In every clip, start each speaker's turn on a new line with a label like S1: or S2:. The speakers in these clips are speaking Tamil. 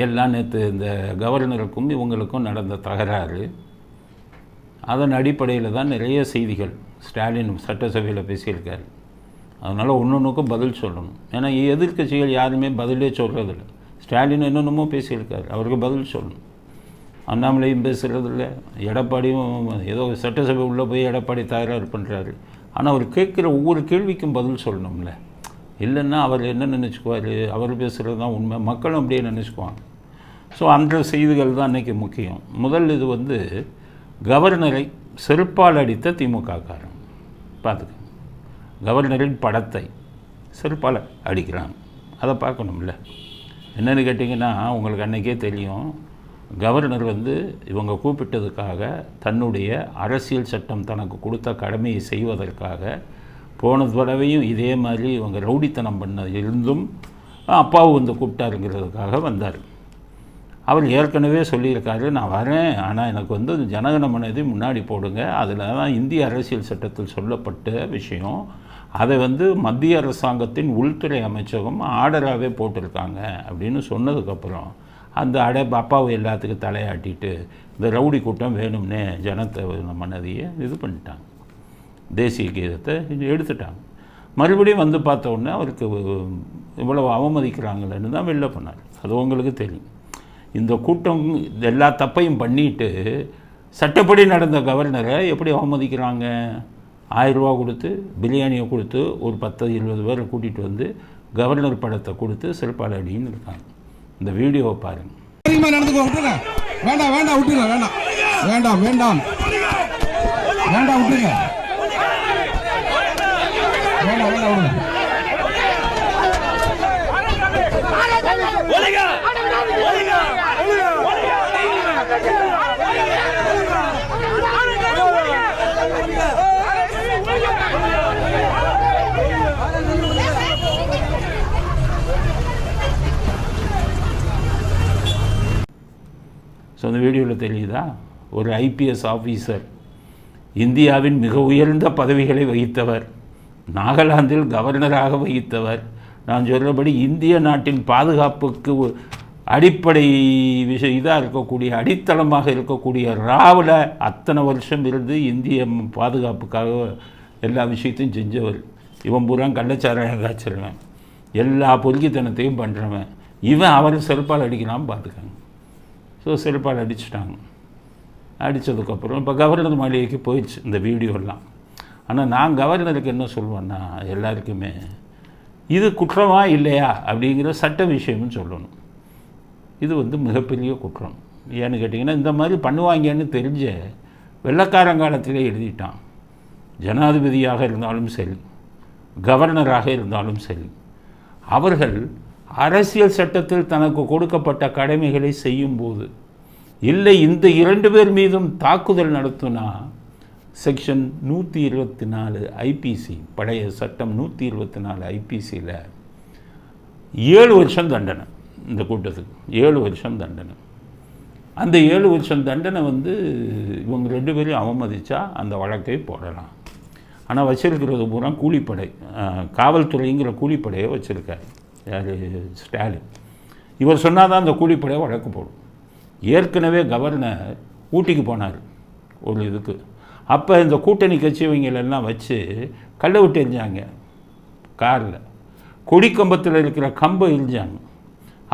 S1: எல்லாம் நேற்று இந்த கவர்னருக்கும் இவங்களுக்கும் நடந்த தகராறு, அதன் அடிப்படையில் தான் நிறைய செய்திகள் ஸ்டாலின் சட்டசபையில் பேசியிருக்காரு. அதனால் ஒன்றுக்கும் பதில் சொல்லணும். ஏன்னா எதிர்க்கட்சிகள் யாருமே பதிலே சொல்கிறதில்ல. ஸ்டாலின் என்னென்னமோ பேசியிருக்காரு, அவருக்கு பதில் சொல்லணும். அண்ணாமலையும் பேசுகிறதில்ல, எடப்பாடியும் ஏதோ சட்டசபை உள்ளே போய் எடப்பாடி தகராறு பண்ணுறாரு. ஆனால் அவர் கேட்குற ஒவ்வொரு கேள்விக்கும் பதில் சொல்லணும்ல. இல்லைன்னா அவர் என்ன நினச்சிக்குவார், அவர் பேசுகிறது தான் உண்மை, மக்களும் அப்படியே நினச்சிக்குவாங்க. ஸோ அந்த செய்திகள் தான் இன்றைக்கி முக்கியம். முதல் இது கவர்னரை செருப்பால் அடித்த திமுககாரன் பார்த்துக்க. கவர்னரின் படத்தை செருப்பால் அடிக்கிறாங்க, அதை பார்க்கணும்ல. என்னென்னு கேட்டிங்கன்னா, உங்களுக்கு அன்றைக்கே தெரியும், கவர்னர் இவங்க கூப்பிட்டதுக்காக தன்னுடைய அரசியல் சட்டம் தனக்கு கொடுத்த கடமையை செய்வதற்காக போன தடவையும் இதே மாதிரி இவங்க ரவுடித்தனம் பண்ண இருந்தும் அப்பாவும் கூப்பிட்டாருங்கிறதுக்காக வந்தார். அவர் ஏற்கனவே சொல்லியிருக்காரு, நான் வரேன், ஆனால் எனக்கு ஜனகணமனதை முன்னாடி போடுங்க, அதில் தான் இந்திய அரசியல் சட்டத்தில் சொல்லப்பட்ட விஷயம், அதை மத்திய அரசாங்கத்தின் உள்துறை அமைச்சகம் ஆர்டராகவே போட்டிருக்காங்க அப்படின்னு சொன்னதுக்கப்புறம் அந்த அப்பாவை எல்லாத்துக்கும் தலையாட்டிட்டு இந்த ரவுடி கூட்டம் வேணும்னே ஜனத்தை மனதையை இது பண்ணிட்டாங்க, தேசிய கீதத்தை எடுத்துட்டாங்க. மறுபடியும் பார்த்த உடனே அவருக்கு இவ்வளவு அவமதிக்கிறாங்களேன்னு தான் வெளில பண்ணார். அது உங்களுக்கு தெரியும். இந்த கூட்டம் எல்லா தப்பையும் பண்ணிட்டு சட்டப்படி நடந்த கவர்னரை எப்படி அவமதிக்கிறாங்க? 1000 ரூபா கொடுத்து பிரியாணியை கொடுத்து ஒரு 10-20 பேரை கூட்டிகிட்டு கவர்னர் படத்தை கொடுத்து செருப்பால் அடின்னு இருக்காங்க. இந்த வீடியோவை பாருங்க. வேண்டாம் வேண்டாம் விட்டுருங்க, வேண்டாம் வேண்டாம் வேண்டாம் வேண்டாம் விட்டுருங்க, வேண்டாம் வேண்டாம் விடுங்க. ஸோ அந்த வீடியோவில் தெரியுதா, ஒரு ஐபிஎஸ் ஆஃபீஸர், இந்தியாவின் மிக உயர்ந்த பதவிகளை வகித்தவர், நாகாலாந்தில் கவர்னராக வகித்தவர், நான் சொல்கிறபடி இந்திய நாட்டின் பாதுகாப்புக்கு அடிப்படை இதாக இருக்கக்கூடிய அடித்தளமாக இருக்கக்கூடிய ராவில் அத்தனை வருஷம் இருந்து இந்திய பாதுகாப்புக்காக எல்லா விஷயத்தையும் செஞ்சவர். இவன் பூரா கள்ளச்சாராயம் காய்ச்சிருவன், எல்லா பொறுக்கித்தனத்தையும் பண்ணுறவன் இவன். அவர் செருப்பால் அடிக்கிறான் பார்த்துக்காங்க. ஸோ செருப்பால் அடிச்சிட்டாங்க. அடித்ததுக்கப்புறம் இப்போ கவர்னர் மாளிகைக்கு போயிடுச்சு இந்த வீடியோலாம். ஆனால் நான் கவர்னருக்கு என்ன சொல்வேன்னா, எல்லாருக்குமே இது குற்றமா இல்லையா அப்படிங்கிற சட்ட விஷயம்னு சொல்லணும். இது மிகப்பெரிய குற்றம். ஏன்னு கேட்டிங்கன்னா, இந்த மாதிரி பண்ணுவாங்கன்னு தெரிஞ்ச வெள்ளக்காரங்காலத்திலே எழுதிட்டான். ஜனாதிபதியாக இருந்தாலும் சரி, கவர்னராக இருந்தாலும் சரி, அவர்கள் அரசியல் சட்டத்தில் தனக்கு கொடுக்கப்பட்ட கடமைகளை செய்யும்போது, இல்லை இந்த 2 பேர் மீதும் தாக்குதல் நடத்தினா செக்ஷன் 124 ஐபிசி, பழைய சட்டம் 124 ஐபிசியில் 7 வருஷம் தண்டனை. இந்த கூட்டத்துக்கு 7 வருஷம் தண்டனை. அந்த 7 வருஷம் தண்டனை இவங்க 2 பேரையும் அவமதித்தா அந்த வழக்கை போடலாம். ஆனால் வச்சிருக்கிறது பூரா கூலிப்படை, காவல்துறைங்கிற கூலிப்படையை வச்சுருக்காரு யார், ஸ்டாலின். இவர் சொன்னால் தான் அந்த கூலிப்படையை வழக்கு போடும். ஏற்கனவே கவர்னர் ஊட்டிக்கு போனார் ஒரு இதுக்கு. அப்போ இந்த கூட்டணி கட்சி இவங்களெல்லாம் வச்சு கல்லை விட்டு எரிஞ்சாங்க காரில், கொடிக்கம்பத்தில் இருக்கிற கம்பை எரிஞ்சாங்க.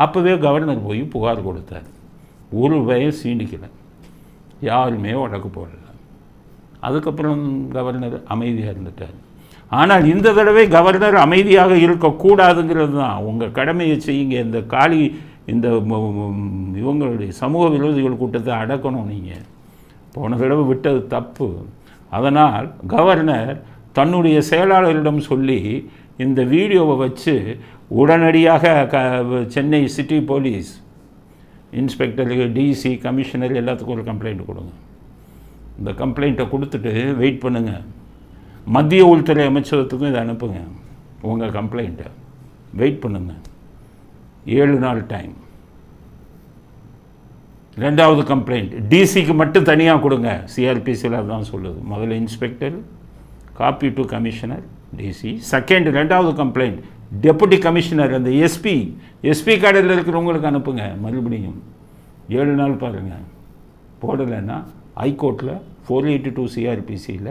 S1: அப்போவே கவர்னர் போய் புகார் கொடுத்தார். ஒரு பயம் சீண்டிக்கலை, யாருமே வழக்கு போடலை. அதுக்கப்புறம் கவர்னர் அமைதியாக இருந்துட்டார். ஆனால் இந்த தடவை கவர்னர் அமைதியாக இருக்கக்கூடாதுங்கிறது தான். உங்கள் கடமையை செய்யுங்க. இந்த இவங்களுடைய சமூக விரோதிகள் கூட்டத்தை அடக்கணும். நீங்கள் போன தடவை விட்டது தப்பு. அதனால் கவர்னர் தன்னுடைய செயலாளரிடம் சொல்லி இந்த வீடியோவை வச்சு உடனடியாக சென்னை சிட்டி போலீஸ் இன்ஸ்பெக்டருக்கு, டிசி, கமிஷனர் எல்லாத்துக்கும் ஒரு கம்ப்ளைண்ட் கொடுங்க. இந்த கம்ப்ளைண்ட்டை கொடுத்துட்டு வெயிட் பண்ணுங்கள். மத்திய உள்துறை அமைச்சகத்துக்கும் இதை அனுப்புங்க. உங்கள் கம்ப்ளைண்ட்டை வெயிட் பண்ணுங்கள், 7 நாள் டைம். 2வது கம்ப்ளைண்ட் டிசிக்கு மட்டும் தனியாக கொடுங்க. சிஆர்பிசியில் தான் சொல்லுது. முதல்ல inspector, copy to commissioner, DC. 2வது கம்ப்ளைண்ட் டெபுட்டி கமிஷனர் அந்த எஸ்பி கார்டில் இருக்கிறவங்களுக்கு அனுப்புங்க. மறுபடியும் 7 நாள் பாருங்கள். போடலைன்னா ஹைகோர்ட்டில் 482 CRPCயில்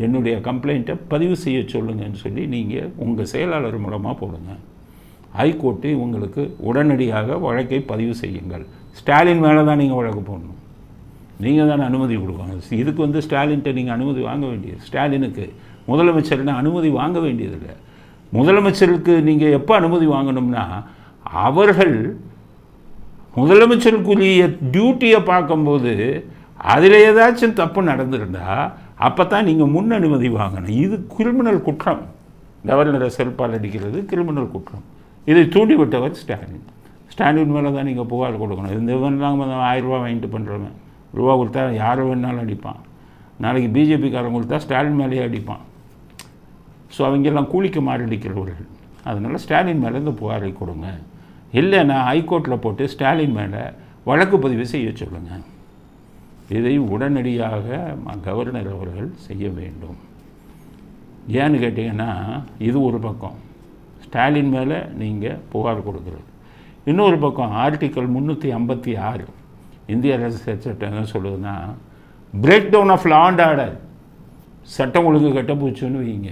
S1: என்னுடைய கம்ப்ளைண்ட்டை பதிவு செய்ய சொல்லுங்கன்னு சொல்லி நீங்கள் உங்கள் செயலாளர் மூலமாக போடுங்க. ஹைகோர்ட்டு உங்களுக்கு உடனடியாக வழக்கை பதிவு செய்யுங்கள். ஸ்டாலின் மேலே தான் நீங்கள் வழக்கு போடணும். நீங்கள் தானே அனுமதி கொடுக்கணும். இதுக்கு ஸ்டாலின்கிட்ட நீங்கள் அனுமதி வாங்க வேண்டியது. ஸ்டாலினுக்கு முதலமைச்சர்னா அனுமதி வாங்க வேண்டியதில்லை. முதலமைச்சருக்கு நீங்கள் எப்போ அனுமதி வாங்கணும்னா அவர்கள் முதலமைச்சருக்குரிய டியூட்டியை பார்க்கும்போது அதில் ஏதாச்சும் தப்பு நடந்திருந்தால் அப்போ தான் நீங்கள் முன் அனுமதி வாங்கணும். இது கிரிமினல் குற்றம். கவர்னரை செருப்பால் அடிக்கிறது கிரிமினல் குற்றம். இதை தூண்டிவிட்டவர் ஸ்டாலின் மேலே தான் நீங்கள் புகார் கொடுக்கணும். இந்த நாங்கள் 1000 ரூபா வாங்கிட்டு பண்ணுறோங்க. ரூபா கொடுத்தா யாரை வேணாலும் அடிப்பான். நாளைக்கு பிஜேபிக்காரங்க கொடுத்தா ஸ்டாலின் மேலேயே அடிப்பான். ஸோ அவங்கெல்லாம் கூலிக்கு மாரடிக்கிறவர்கள். அதனால் ஸ்டாலின் மேலே இந்த புகாரை கொடுங்க. இல்லைன்னா ஹைகோர்ட்டில் போட்டு ஸ்டாலின் மேலே வழக்கு பதிவு செய்ய சொல்லுங்கள். இதை உடனடியாக கவர்னர் அவர்கள் செய்ய வேண்டும். ஏன்னு கேட்டிங்கன்னா இது ஒரு பக்கம் ஸ்டாலின் மேலே நீங்கள் புகார் கொடுக்குறது. இன்னொரு பக்கம் ஆர்டிக்கல் 356 இந்திய அரசு சட்டம் என்ன சொல்லுதுன்னா break down of law and order. சட்டம் ஒழுங்கு கட்டப்போச்சுன்னு வைங்க,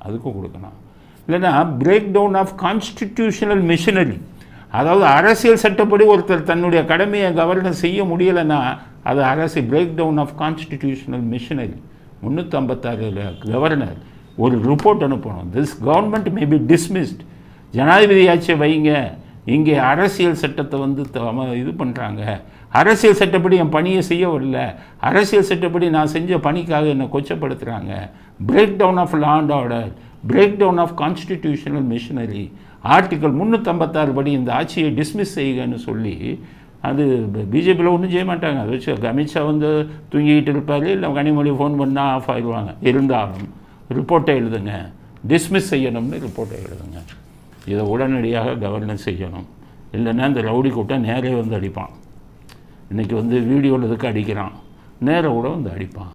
S1: அதுக்கும் கொடுக்கணும். இல்லைன்னா break down of constitutional machinery. அதாவது அரசியல் சட்டப்படி ஒருத்தர் தன்னுடைய கடமையை கவர்னர் செய்ய முடியலைன்னா அது அரசு break down of constitutional machinery. 356 governor ஒரு ரிப்போர்ட் அனுப்பணும். This government may be dismissed. ஜனாதிபதி ஆட்சியை வைங்க, இங்கே அரசியல் சட்டத்தை இது பண்ணுறாங்க, அரசியல் சட்டப்படி என் பணியை செய்ய வரல, அரசியல் சட்டப்படி நான் செஞ்ச பணிக்காக என்னை கொச்சப்படுத்துகிறாங்க. Break down of law and order, break down of constitutional machinery. Article 356 படி இந்த ஆட்சியை டிஸ்மிஸ் செய்யுங்கன்னு சொல்லி அது பிஜேபியில் ஒன்றும் செய்ய மாட்டாங்க. அதை வச்சு அமித்ஷா தூங்கிக்கிட்டு இருப்பார், இல்லை கனிமொழி ஃபோன் பண்ணால் ஆஃப் ஆகிடுவாங்க. இருந்தாலும் ரிப்போர்ட்டை எழுதுங்க, டிஸ்மிஸ் செய்யணும்னு ரிப்போர்ட்டை எழுதுங்க. இதை உடனடியாக கவர்னர் செய்யணும். இல்லைன்னா இந்த ரவுடி கூட்டம் நேரே அடிப்பான். இன்றைக்கி வீடியோவில் இதுக்கு அடிக்கிறான், நேராக கூட அடிப்பான்.